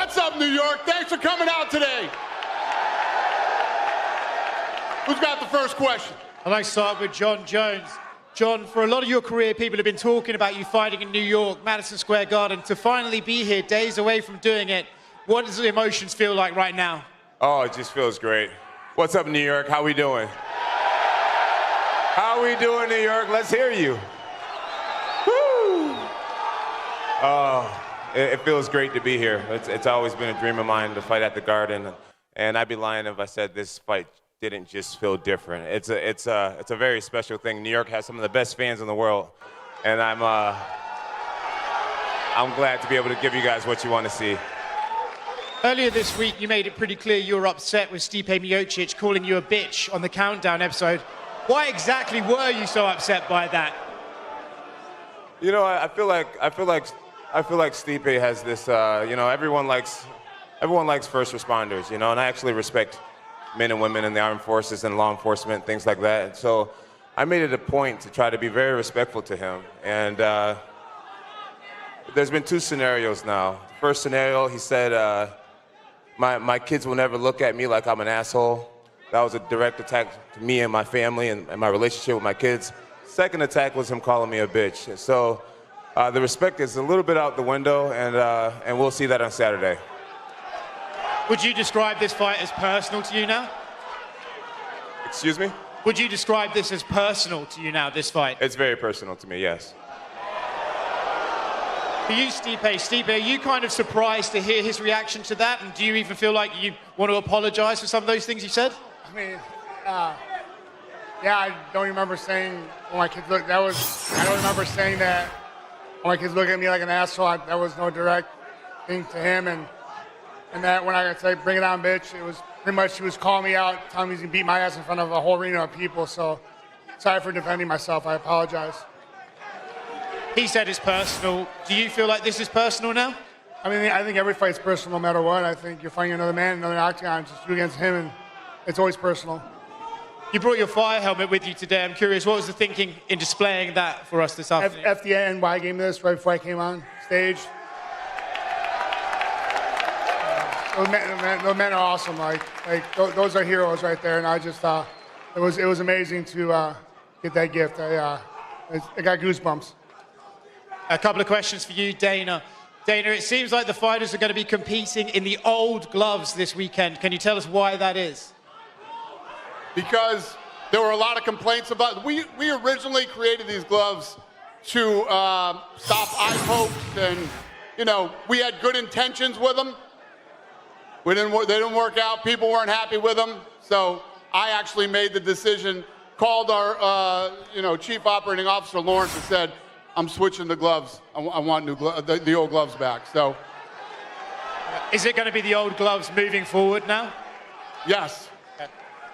What's up, New York? Thanks for coming out today. Who's got the first question? I'd like to start with John Jones. John, for a lot of your career, people have been talking about you fighting in New York, Madison Square Garden. To finally be here, days away from doing it, what does the emotions feel like right now? Oh, it just feels great. What's up, New York? How we doing? How we doing, New York? Let's hear you. Woo! Oh, it feels great to be here. It's always been a dream of mine to fight at the Garden, and I'd be lying if I said this fight didn't just feel different. It's a very special thing. New York has some of the best fans in the world, and I'm glad to be able to give you guys what you want to see. Earlier this week, you made it pretty clear you were upset with Stipe Miocic calling you a bitch on the Countdown episode. Why exactly were you so upset by that? You know, I feel like Stipe has this. You know, everyone likes first responders. You know, and I actually respect men and women in the armed forces and law enforcement, things like that. And so I made it a point to try to be very respectful to him. And there's been two scenarios now. First scenario, he said, my kids will never look at me like I'm an asshole. That was a direct attack to me and my family and my relationship with my kids. Second attack was him calling me a bitch. So the respect is a little bit out the window, and we'll see that on Saturday. Would you describe this fight as personal to you now? Excuse me? Would you describe this as personal to you now, this fight? It's very personal to me, yes. For you, Stipe, are you kind of surprised to hear his reaction to that? And do you even feel like you want to apologize for some of those things you said? I mean, yeah, I don't remember saying when my kids look. I don't remember saying that when my kids look at me like an asshole. That was no direct thing to him, and that when I say bring it on, bitch, it was pretty much he was calling me out, telling me he's gonna beat my ass in front of a whole arena of people. So sorry for defending myself. I apologize. He said it's personal. Do you feel like this is personal now? I mean, I think every fight's personal no matter what. I think you're fighting another man, another octagon, it's just you against him, and it's always personal. You brought your fire helmet with you today. I'm curious, what was the thinking in displaying that for us this afternoon? FDNY gave me this right before I came on stage. Those men are awesome. Like those are heroes right there, and I just thought it was amazing to get that gift. I got goosebumps. A couple of questions for you, Dana. Dana, it seems like the fighters are going to be competing in the old gloves this weekend. Can you tell us why that is? Because there were a lot of complaints about. We originally created these gloves to stop eye pokes, and you know we had good intentions with them. They didn't work out. People weren't happy with them, so I actually made the decision. Called our chief operating officer Lawrence and said, "I'm switching the gloves. I want new the old gloves back." So, is it going to be the old gloves moving forward now? Yes.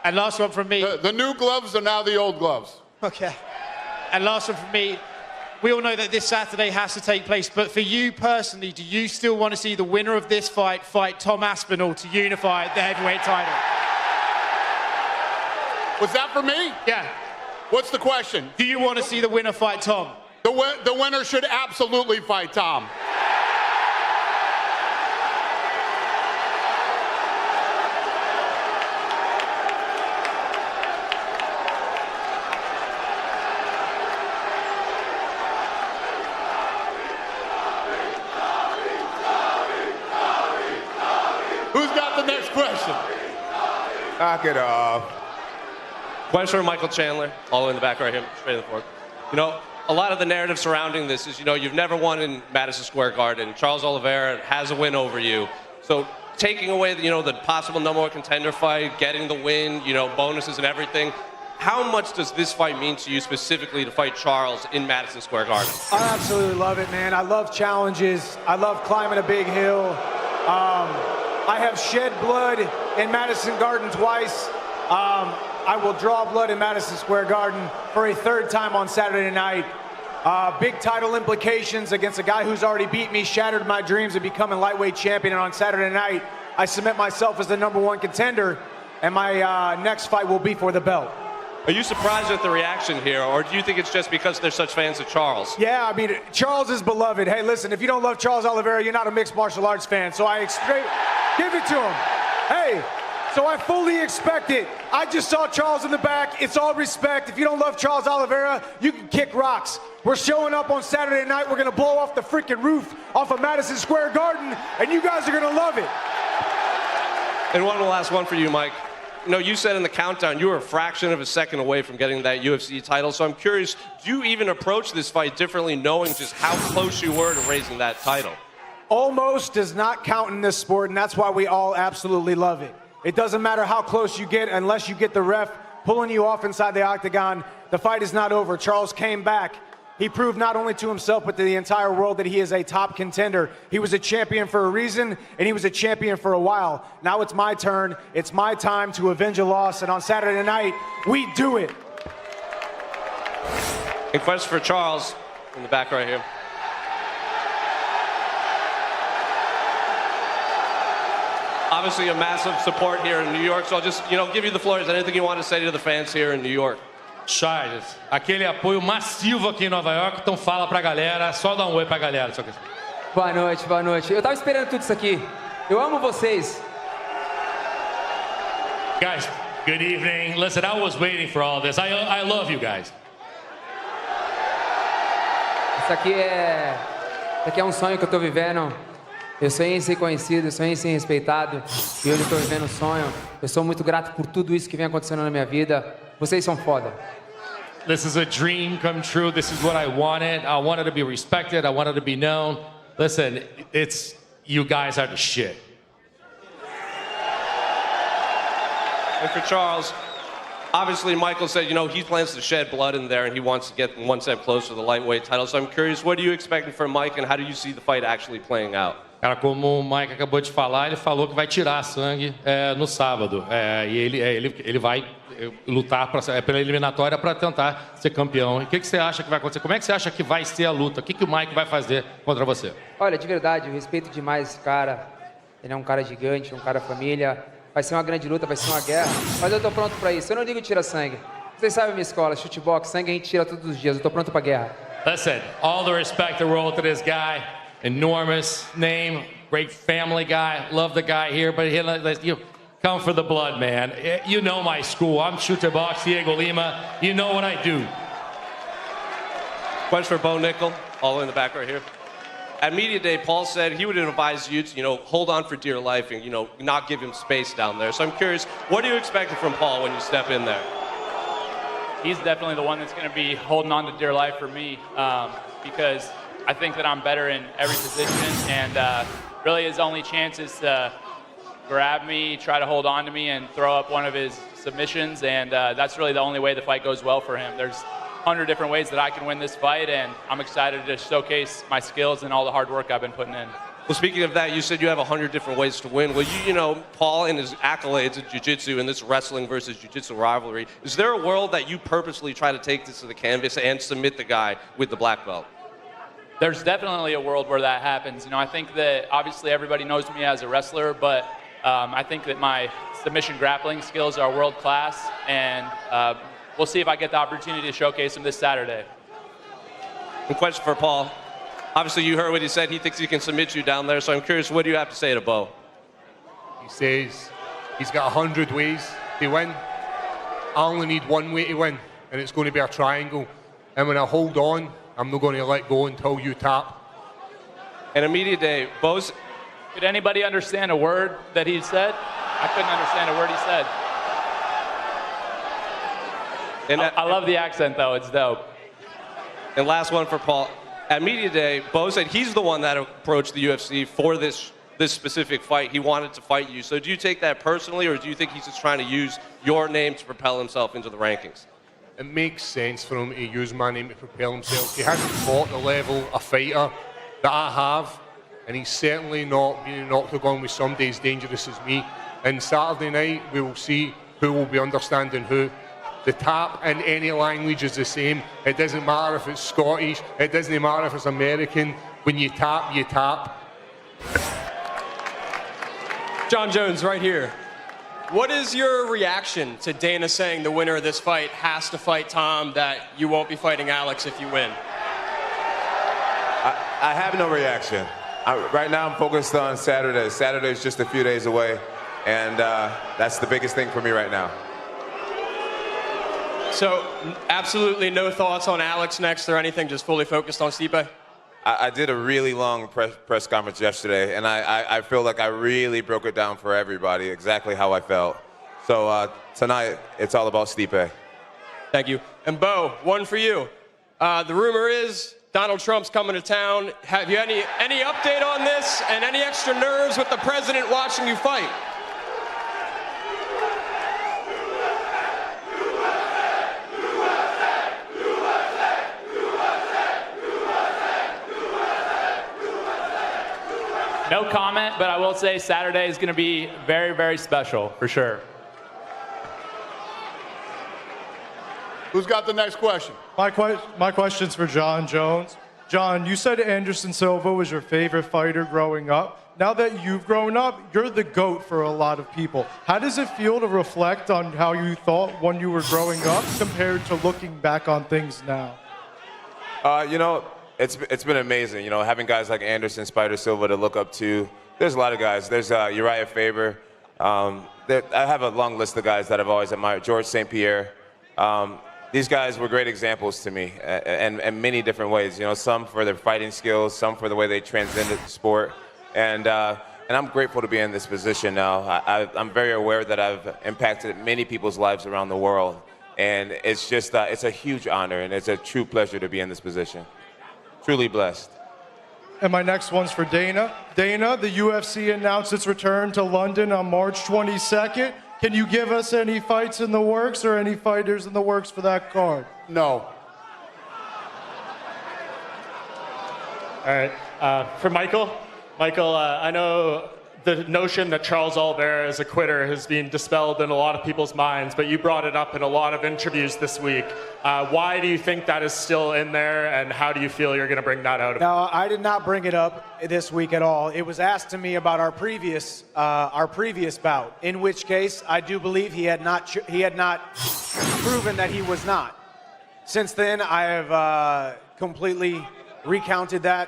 And last one from me. The new gloves are now the old gloves. Okay. And last one from me. We all know that this Saturday has to take place, but for you personally, do you still want to see the winner of this fight Tom Aspinall to unify the heavyweight title? Was that for me? Yeah. What's the question? Do you want to see the winner fight Tom? The winner should absolutely fight Tom. Who's got the next question? Knock it off. Question for Michael Chandler, all the way in the back right here, straight in the fork. You know, a lot of the narrative surrounding this is, you've never won in Madison Square Garden. Charles Oliveira has a win over you. So taking away, the possible number one contender fight, getting the win, bonuses and everything, how much does this fight mean to you specifically to fight Charles in Madison Square Garden? I absolutely love it, man. I love challenges. I love climbing a big hill. I have shed blood in Madison Garden twice. I will draw blood in Madison Square Garden for a third time on Saturday night. Big title implications against a guy who's already beat me, shattered my dreams of becoming lightweight champion. And on Saturday night, I cement myself as the #1 contender, and my next fight will be for the belt. Are you surprised at the reaction here, or do you think it's just because they're such fans of Charles? Yeah, I mean, Charles is beloved. Hey, listen, if you don't love Charles Oliveira, you're not a mixed martial arts fan. So give it to him. Hey, so I fully expect it. I just saw Charles in the back. It's all respect. If you don't love Charles Oliveira, you can kick rocks. We're showing up on Saturday night. We're going to blow off the freaking roof off of Madison Square Garden, and you guys are going to love it. And one last one for you, Mike. You know, you said in the countdown you were a fraction of a second away from getting that UFC title. So I'm curious, do you even approach this fight differently knowing just how close you were to raising that title? Almost does not count in this sport, and that's why we all absolutely love it. It doesn't matter how close you get unless you get the ref pulling you off inside the octagon. The fight is not over. Charles came back. He proved not only to himself but to the entire world that he is a top contender. He was a champion for a reason, and he was a champion for a while. Now it's my turn. It's my time to avenge a loss, and on Saturday night, we do it. In question for Charles, in the back right here. Obviously a massive support here in New York, so I'll just, give you the floor. Is there anything you want to say to the fans here in New York? Charles, aquele apoio massivo aqui em Nova York, então fala pra galera, só dá um oi pra galera. Boa noite, boa noite. Eu tava esperando tudo isso aqui. Eu amo vocês. Guys, good evening. Listen, I was waiting for all this. I love you guys. Isso aqui é um sonho que eu tô vivendo. Eu sonhei em ser conhecido, eu sonhei em ser respeitado. E hoje eu tô vivendo um sonho. Eu sou muito grato por tudo isso que vem acontecendo na minha vida. Vocês são foda. This is a dream come true. This is what I wanted. I wanted to be respected. I wanted to be known. Listen, you guys are the shit. And for Charles, obviously Michael said, he plans to shed blood in there and he wants to get one step closer to the lightweight title. So I'm curious, what are you expecting from Mike and how do you see the fight actually playing out? Cara, como o Mike acabou de falar, ele falou que vai tirar sangue no sábado. E ele vai lutar pela eliminatória para tentar ser campeão. E o que você acha que vai acontecer? Como é que você acha que vai ser a luta? O que o Mike vai fazer contra você? Olha, de verdade, eu respeito demais esse cara. Ele é um cara gigante, um cara família. Vai ser uma grande luta, vai ser uma guerra. Mas eu tô pronto para isso. Eu não ligo tirar sangue. Vocês sabem a minha escola, chutebox, sangue a gente tira todos os dias. Eu tô pronto para guerra. Listen, all the respect in the world to this guy. Enormous name, great family guy. Love the guy here, but you come for the blood, man. You know my school. I'm chutebox, Diego Lima. You know what I do. Question for Bo Nickel, all in the back right here. At Media Day, Paul said he would advise you to, hold on for dear life and, not give him space down there. So I'm curious, what are you expecting from Paul when you step in there? He's definitely the one that's going to be holding on to dear life for me because I think that I'm better in every position, and really his only chance is to grab me, try to hold on to me, and throw up one of his submissions, and that's really the only way the fight goes well for him. There's 100 different ways that I can win this fight, and I'm excited to showcase my skills and all the hard work I've been putting in. Well, speaking of that, you said you have 100 different ways to win. Well, Paul and his accolades in jiu-jitsu and this wrestling versus jiu-jitsu rivalry, is there a world that you purposely try to take this to the canvas and submit the guy with the black belt? There's definitely a world where that happens. I think that obviously everybody knows me as a wrestler, but I think that my submission grappling skills are world class, and we'll see if I get the opportunity to showcase them this Saturday. And question for Paul. Obviously, you heard what he said. He thinks he can submit you down there, so I'm curious, what do you have to say to Bo? He says he's got 100 ways to win. I only need one way to win, and it's going to be a triangle. And when I hold on, I'm not going to let go until you tap. And Media Day, Bo's... Could anybody understand a word that he said? I couldn't understand a word he said. And I love the accent, though. It's dope. And last one for Paul. At Media Day, Bo said he's the one that approached the UFC for this specific fight. He wanted to fight you. So do you take that personally, or do you think he's just trying to use your name to propel himself into the rankings? It makes sense for him to use my name to propel himself. He hasn't fought the level of fighter that I have, and he's certainly not being in an octagon with somebody as dangerous as me. And Saturday night, we will see who will be understanding who. The tap in any language is the same. It doesn't matter if it's Scottish, it doesn't matter if it's American. When you tap, you tap. John Jones right here. what is your reaction to Dana saying the winner of this fight has to fight Tom, that you won't be fighting Alex if you win? I have no reaction. Right now I'm focused on Saturday. Saturday is just a few days away, and that's the biggest thing for me right now. So absolutely no thoughts on Alex next or anything, just fully focused on Stipe? I did a really long press conference yesterday, and I feel like I really broke it down for everybody, exactly how I felt. So tonight, it's all about Stipe. Thank you. And Bo, one for you. The rumor is Donald Trump's coming to town. Have you any update on this and any extra nerves with the president watching you fight? No comment, but I will say Saturday is going to be very, very special, for sure. Who's got the next question? My question's for John Jones. John, you said Anderson Silva was your favorite fighter growing up. Now that you've grown up, you're the GOAT for a lot of people. How does it feel to reflect on how you thought when you were growing up compared to looking back on things now? You know, it's been amazing, you know, having guys like Anderson, Spider Silva to look up to. There's a lot of guys. There's Uriah Faber. I have a long list of guys that I've always admired. George St. Pierre. These guys were great examples to me in many different ways. You know, some for their fighting skills, some for the way they transcended the sport. And I'm grateful to be in this position now. I'm very aware that I've impacted many people's lives around the world. And it's just, it's a huge honor, and it's a true pleasure to be in this position. Truly blessed. And my next one's for Dana. Dana, the UFC announced its return to London on March 22nd. Can you give us any fights in the works or any fighters in the works for that card? No. All right. For Michael, I know the notion that Charles Oliveira is a quitter has been dispelled in a lot of people's minds, but you brought it up in a lot of interviews this week. Why do you think that is still in there, and how do you feel you're going to bring that out of it? No, I did not bring it up this week at all. It was asked to me about our previous bout, in which case I do believe he had not proven that he was not. Since then, I have completely recounted that.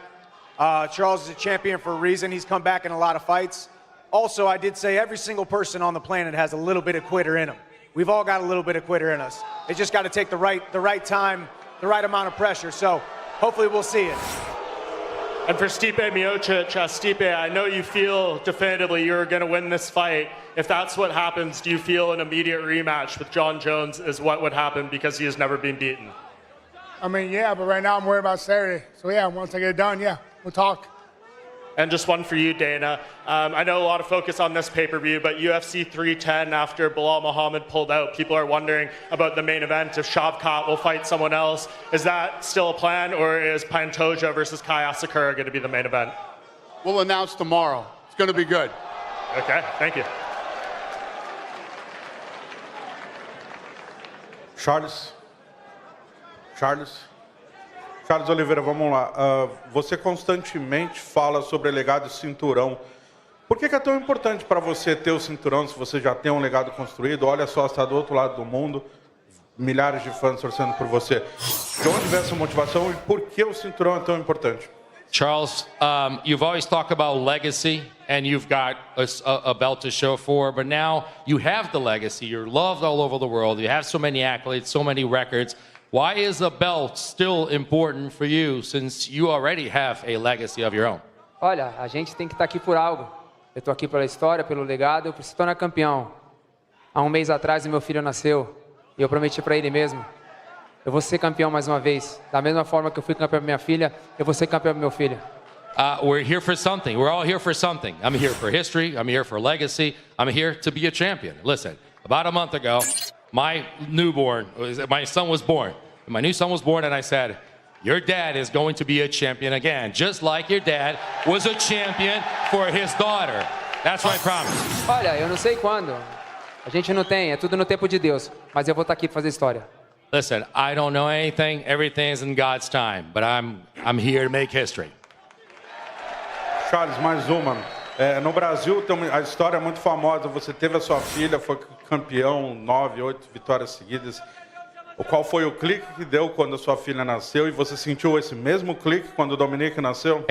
Charles is a champion for a reason. He's come back in a lot of fights. Also, I did say every single person on the planet has a little bit of quitter in them. We've all got a little bit of quitter in us. It's just got to take the right time, the right amount of pressure. So hopefully we'll see it. And for Stipe Miocic, Stipe, I know you feel definitively you're going to win this fight. If that's what happens, do you feel an immediate rematch with John Jones is what would happen because he has never been beaten? I mean, yeah, but right now I'm worried about Saturday. So yeah, once I get it done, yeah, we'll talk. And just one for you, Dana. I know a lot of focus on this pay-per-view, but UFC 310, after Bilal Muhammad pulled out, people are wondering about the main event, if Shavkat will fight someone else. Is that still a plan, or is Pantoja versus Kai Asakura going to be the main event? We'll announce tomorrow. It's going to be good. Okay, thank you. Charles Oliveira, vamos lá. Você constantemente fala sobre legado e cinturão. Por que é tão importante para você ter o cinturão se você já tem um legado construído? Olha só, está do outro lado do mundo, milhares de fãs torcendo por você. De onde vem essa motivação e por que o cinturão é tão importante? Charles, you've always talked about legacy, and you've got a belt to show for, but now you have the legacy. You're loved all over the world. You have so many accolades, so many records. Why is a belt still important for you, since you already have a legacy of your own? Olha, a gente tem que estar aqui por algo. Eu estou aqui pela história, pelo legado, eu preciso se tornar campeão. Há um mês atrás, meu filho nasceu, e eu prometi para ele mesmo, eu vou ser campeão mais uma vez. Da mesma forma que eu fui campeão para minha filha, eu vou ser campeão para meu filho. We're here for something. We're all here for something. I'm here for history. I'm here for legacy. I'm here to be a champion. Listen, about a month ago, my son was born. My new son was born, and I said, your dad is going to be a champion again, just like your dad was a champion for his daughter. That's my promise. Olha, eu não sei quando. A gente não tem, é tudo no tempo de Deus. Mas eu vou estar aqui para fazer história. Listen, I don't know anything. Everything is in God's time, but I'm here to make history. Charles, mais uma. No Brasil, a história é muito famosa. Você teve a sua filha, foi campeão, 9, 8 vitórias seguidas. Qual foi o clique que deu quando a sua filha nasceu? E você sentiu esse mesmo clique quando o Dominique nasceu?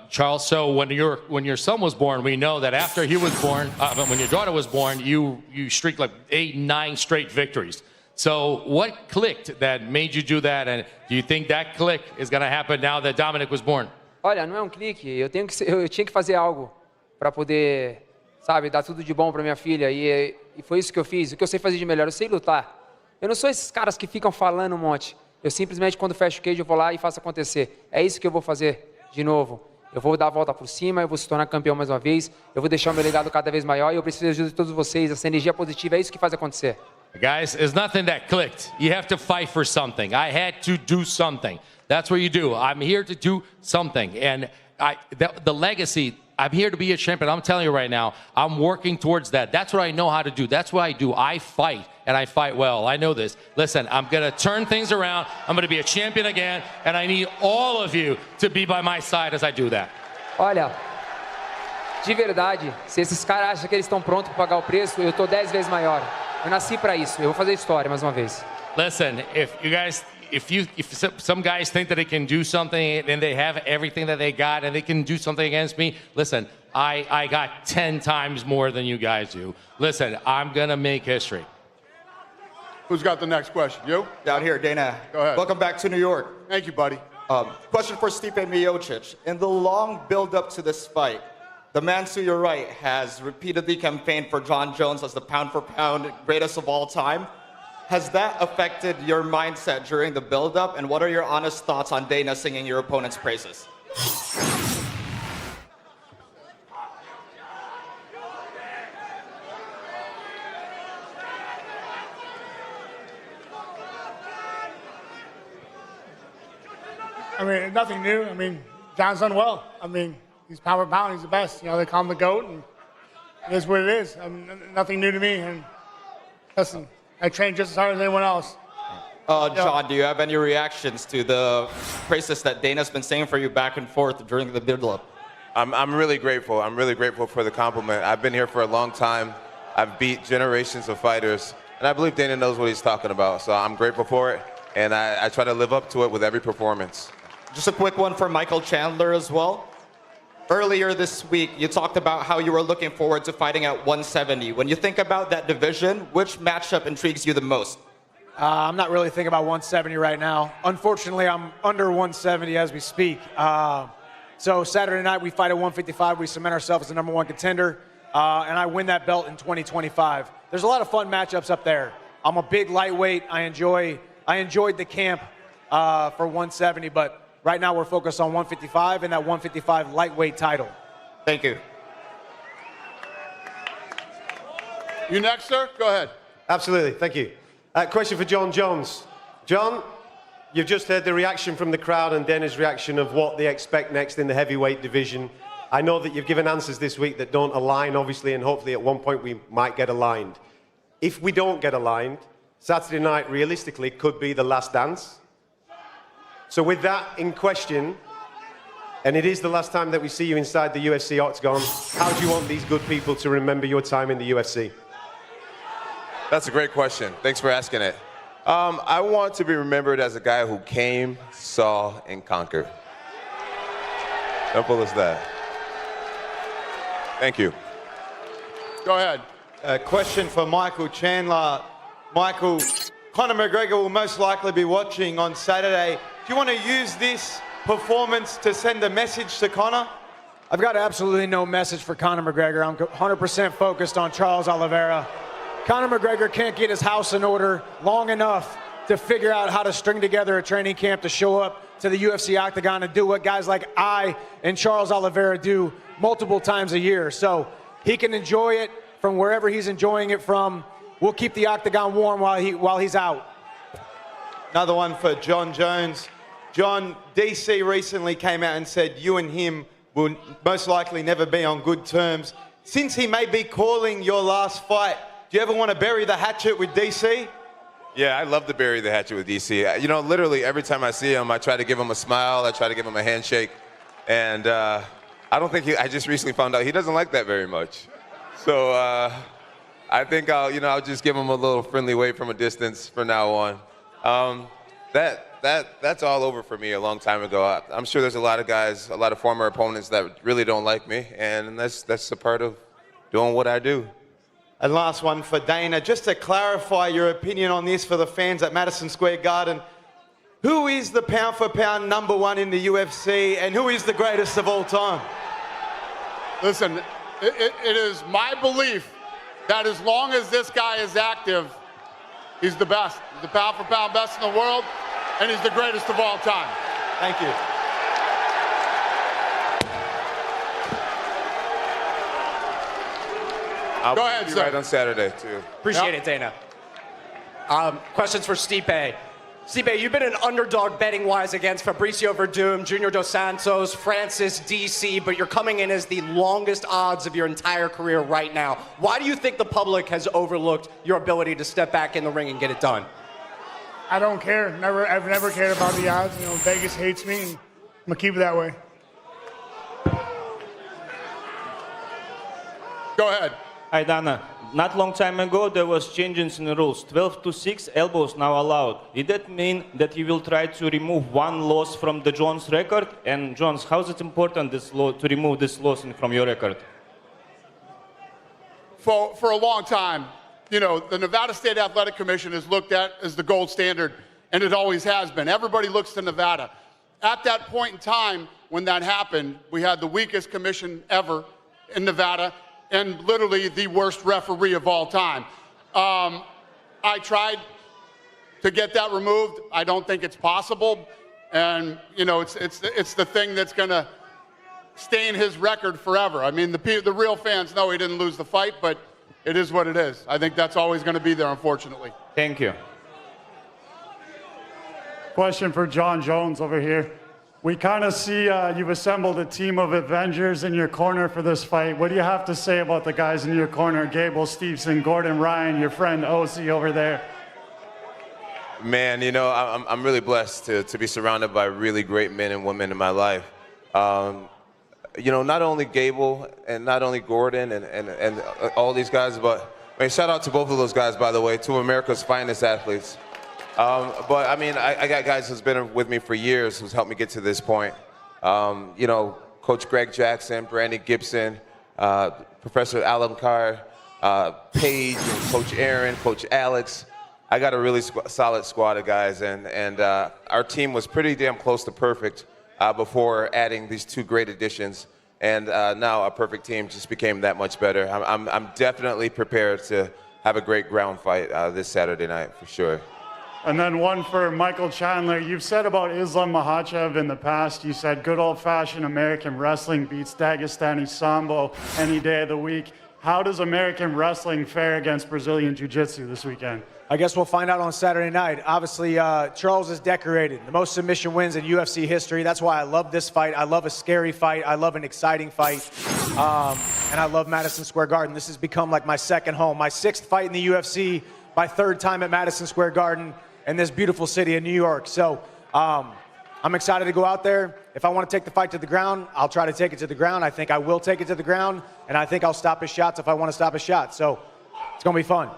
Charles, so when your son was born, we know that after he was born, when your daughter was born, you streaked like 8, 9 straight victories. So what clicked that made you do that? And do you think that click is going to happen now that Dominic was born? Olha, não é um clique, eu tinha que fazer algo para poder, sabe, dar tudo de bom para minha filha e foi isso que eu fiz. O que eu sei fazer de melhor, eu sei lutar. Eu não sou esses caras que ficam falando um monte. Eu simplesmente, quando fecho o cage, eu vou lá e faço acontecer. É isso que eu vou fazer de novo. Eu vou dar a volta por cima, eu vou se tornar campeão mais uma vez, eu vou deixar o meu legado cada vez maior e eu preciso da ajuda de todos vocês. Essa energia positiva é isso que faz acontecer. Guys, it's nothing that clicked. You have to fight for something. I had to do something. That's what you do. I'm here to do something. And the legacy, I'm here to be a champion. I'm telling you right now, I'm working towards that. That's what I know how to do. That's what I do. I fight, and I fight well. I know this. Listen, I'm going to turn things around. I'm going to be a champion again, and I need all of you to be by my side as I do that. Olha, de verdade, se esses caras acham que eles estão prontos para pagar o preço, eu estou 10 vezes maior. Eu nasci para isso. Eu vou fazer história mais uma vez. Listen, if some guys think that they can do something and they have everything that they got and they can do something against me, listen, I got 10 times more than you guys do. Listen, I'm going to make history. Who's got the next question? You? Down here, Dana. Go ahead. Welcome back to New York. Thank you, buddy. Question for Stipe Miocic. In the long build-up to this fight, the man to your right has repeatedly campaigned for Jon Jones as the pound-for-pound greatest of all time. Has that affected your mindset during the build-up, and what are your honest thoughts on Dana singing your opponent's praises? I mean, nothing new. I mean, John's done well. I mean, he's pound for pound. He's the best. You know, they call him the GOAT, and it is what it is. I mean, nothing new to me. And listen, I train just as hard as anyone else. John, do you have any reactions to the praises that Dana's been saying for you back and forth during the build-up? I'm really grateful. I'm really grateful for the compliment. I've been here for a long time. I've beat generations of fighters, and I believe Dana knows what he's talking about. So I'm grateful for it, and I try to live up to it with every performance. Just a quick one for Michael Chandler as well. Earlier this week, you talked about how you were looking forward to fighting at 170. When you think about that division, which matchup intrigues you the most? I'm not really thinking about 170 right now. Unfortunately, I'm under 170 as we speak. So Saturday night, we fight at 155. We cement ourselves as the #1 contender, and I win that belt in 2025. There's a lot of fun matchups up there. I'm a big lightweight. I enjoyed the camp for 170, but right now we're focused on 155 and that 155 lightweight title. Thank you. You next, sir? Go ahead. Absolutely, thank you. Question for Jon Jones. Jon, you've just heard the reaction from the crowd and Dana's reaction of what they expect next in the heavyweight division. I know that you've given answers this week that don't align, obviously, and hopefully at one point we might get aligned. If we don't get aligned, Saturday night, realistically, could be the last dance. So with that in question, and it is the last time that we see you inside the UFC octagon, how do you want these good people to remember your time in the UFC? That's a great question. Thanks for asking it. I want to be remembered as a guy who came, saw, and conquered. Simple as that. Thank you. Go ahead. A question for Michael Chandler. Michael, Conor McGregor will most likely be watching on Saturday. Do you want to use this performance to send a message to Conor? I've got absolutely no message for Conor McGregor. I'm 100% focused on Charles Oliveira. Conor McGregor can't get his house in order long enough to figure out how to string together a training camp to show up to the UFC octagon and do what guys like I and Charles Oliveira do multiple times a year. So he can enjoy it from wherever he's enjoying it from. We'll keep the octagon warm while he's out. Another one for Jon Jones. John, DC recently came out and said you and him will most likely never be on good terms. Since he may be calling your last fight, do you ever want to bury the hatchet with DC? Yeah, I love to bury the hatchet with DC. You know, literally every time I see him, I try to give him a smile, I try to give him a handshake, and I don't think I just recently found out he doesn't like that very much. So I think I'll just give him a little friendly wave from a distance from now on. That's all over for me a long time ago. I'm sure there's a lot of guys, a lot of former opponents that really don't like me, and that's a part of doing what I do. And last one for Dana, just to clarify your opinion on this for the fans at Madison Square Garden. Who is the pound-for-pound #1 in the UFC, and who is the greatest of all time? Listen, it is my belief that as long as this guy is active, he's the best. He's the pound-for-pound best in the world, and he's the greatest of all time. Thank you. Go ahead, sir. Right on Saturday, too. Appreciate it, Dana. Questions for Stipe. Stipe, you've been an underdog betting-wise against Fabricio Verdum, Junior Dos Santos, Francis DC, but you're coming in as the longest odds of your entire career right now. Why do you think the public has overlooked your ability to step back in the ring and get it done? I don't care. I've never cared about the odds. Vegas hates me, and I'm gonna keep it that way. Go ahead. Hi, Dana. Not long time ago, there was changes in the rules. 12-6 elbows now allowed. Did that mean that you will try to remove one loss from the Jones record? And Jones, how is it important to remove this loss from your record? For a long time, the Nevada State Athletic Commission is looked at as the gold standard, and it always has been. Everybody looks to Nevada. At that point in time, when that happened, we had the weakest commission ever in Nevada, and literally the worst referee of all time. I tried to get that removed. I don't think it's possible, and it's the thing that's going to stain his record forever. I mean, the real fans know he didn't lose the fight, but it is what it is. I think that's always going to be there, unfortunately. Thank you. Question for Jon Jones over here. We kind of see you've assembled a team of Avengers in your corner for this fight. What do you have to say about the guys in your corner? Gable Steveson, Gordon Ryan, your friend Osi over there. Man, I'm really blessed to be surrounded by really great men and women in my life. Not only Gable and not only Gordon and all these guys, but shout out to both of those guys, by the way, two of America's finest athletes. But I got guys who's been with me for years who's helped me get to this point. Coach Greg Jackson, Brandon Gibson, Professor Alan Carr, Paige, and Coach Aaron, Coach Alex. I got a really solid squad of guys, and our team was pretty damn close to perfect before adding these two great additions. And now a perfect team just became that much better. I'm definitely prepared to have a great ground fight this Saturday night, for sure. And then one for Michael Chandler. You've said about Islam Makhachev in the past, you said good old-fashioned American wrestling beats Dagestani Sambo any day of the week. How does American wrestling fare against Brazilian Jiu-Jitsu this weekend? I guess we'll find out on Saturday night. Obviously, Charles is decorated. The most submission wins in UFC history. That's why I love this fight. I love a scary fight. I love an exciting fight. And I love Madison Square Garden. This has become like my second home. My 6th fight in the UFC, my 3rd time at Madison Square Garden in this beautiful city of New York. So I'm excited to go out there. If I want to take the fight to the ground, I'll try to take it to the ground. I think I will take it to the ground, and I think I'll stop his shots if I want to stop his shots. So it's going to be fun.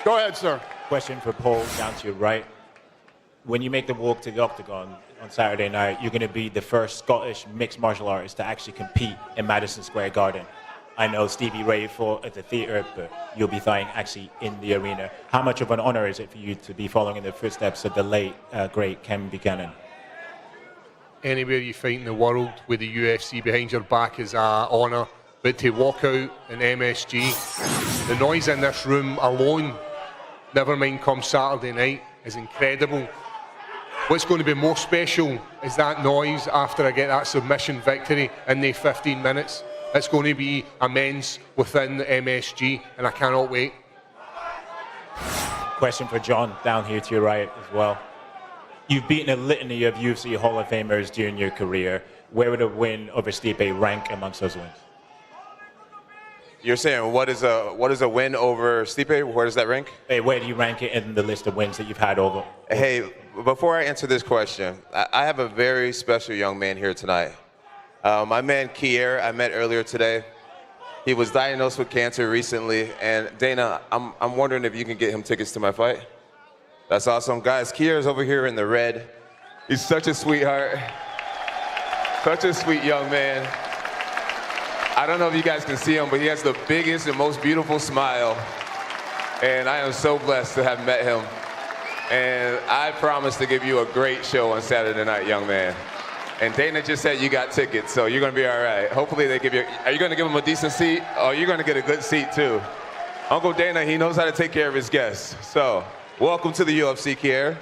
Go ahead, sir. Question for Paul, down to your right. When you make the walk to the octagon on Saturday night, you're going to be the first Scottish mixed martial artist to actually compete in Madison Square Garden. I know Stevie Ray fought at the theater, but you'll be fighting actually in the arena. How much of an honor is it for you to be following in the footsteps of the late, great Ken Buchanan? Anywhere you fight in the world with the UFC behind your back is an honor, but to walk out in MSG, the noise in this room alone, never mind come Saturday night, is incredible. What's going to be more special is that noise after I get that submission victory in the 15 minutes. It's going to be immense within the MSG, and I cannot wait. Question for John, down here to your right as well. You've beaten a litany of UFC Hall of Famers during your career. Where would a win over Stipe rank amongst those wins? You're saying what is a win over Stipe? Where does that rank? Hey, where do you rank it in the list of wins that you've had over? Hey, before I answer this question, I have a very special young man here tonight. My man Kier, I met earlier today. He was diagnosed with cancer recently, and Dana, I'm wondering if you can get him tickets to my fight. That's awesome. Guys, Kier's over here in the red. He's such a sweetheart. Such a sweet young man. I don't know if you guys can see him, but he has the biggest and most beautiful smile. And I am so blessed to have met him. And I promise to give you a great show on Saturday night, young man. And Dana just said you got tickets, so you're gonna be all right. Hopefully they give you, are you gonna give him a decent seat? Oh, you're gonna get a good seat too. Uncle Dana, he knows how to take care of his guests. So, welcome to the UFC, Kier.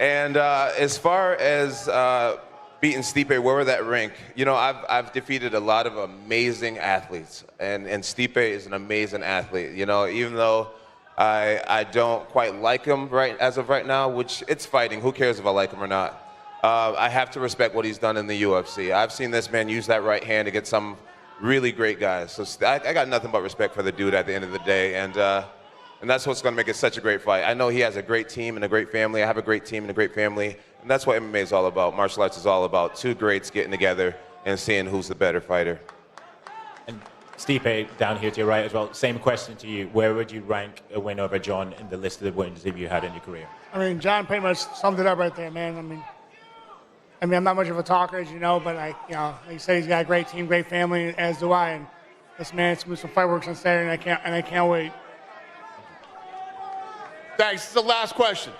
And as far as beating Stipe, where would that rank? You know, I've defeated a lot of amazing athletes, and Stipe is an amazing athlete. You know, even though I don't quite like him as of right now, which it's fighting. Who cares if I like him or not? I have to respect what he's done in the UFC. I've seen this man use that right hand to get some really great guys. So I got nothing but respect for the dude at the end of the day, and that's what's going to make it such a great fight. I know he has a great team and a great family. I have a great team and a great family, and that's what MMA is all about. Martial arts is all about two greats getting together and seeing who's the better fighter. And Stipe, down here to your right as well, same question to you. Where would you rank a win over John in the list of the wins that you had in your career? I mean, John pretty much summed it up right there, man. I mean, I'm not much of a talker, as you know, but like you said, he's got a great team, great family, as do I. And this man's doing some fireworks on Saturday, and I can't wait. Thanks. This is the last question.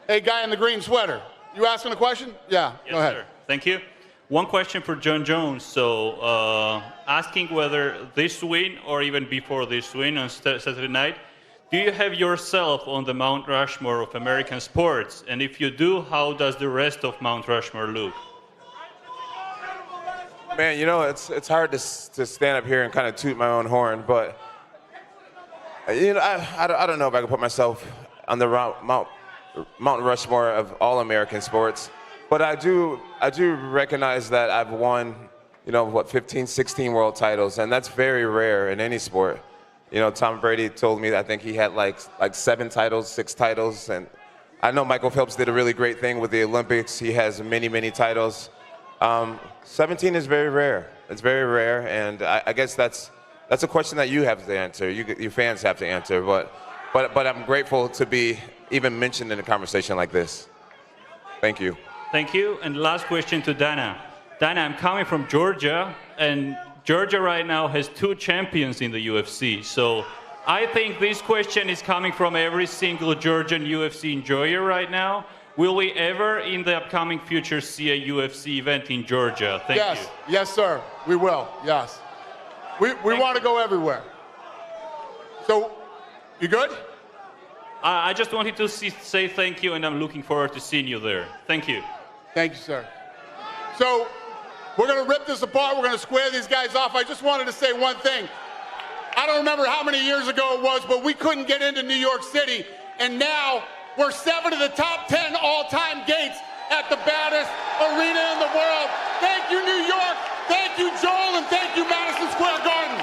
Hey, guy in the green sweater, you asking a question? Yeah, go ahead. Sir. Thank you. One question for John Jones. So, asking whether this win or even before this win on Saturday night, do you have yourself on the Mount Rushmore of American sports? And if you do, how does the rest of Mount Rushmore look? Man, you know, it's hard to stand up here and kind of toot my own horn, but you know, I don't know if I can put myself on the Mount Rushmore of all American sports. But I do recognize that I've won, you know, what, 15, 16 world titles, and that's very rare in any sport. You know, Tom Brady told me that I think he had like 7 titles, 6 titles, and I know Michael Phelps did a really great thing with the Olympics. He has many, many titles. 17 is very rare. It's very rare, and I guess that's a question that you have to answer. Your fans have to answer, but I'm grateful to be even mentioned in a conversation like this. Thank you. Thank you. And last question to Dana. Dana, I'm coming from Georgia, and Georgia right now has 2 champions in the UFC. So I think this question is coming from every single Georgian UFC enjoyer right now. Will we ever, in the upcoming future, see a UFC event in Georgia? Thank you. Yes, sir. We will. Yes. We want to go everywhere. So, you good? I just wanted to say thank you, and I'm looking forward to seeing you there. Thank you. Thank you, sir. So, we're going to rip this apart. We're going to square these guys off. I just wanted to say one thing. I don't remember how many years ago it was, but we couldn't get into New York City, and now we're 7 of the top 10 all-time gates at the baddest arena in the world. Thank you, New York. Thank you, Joel, and thank you, Madison Square Garden.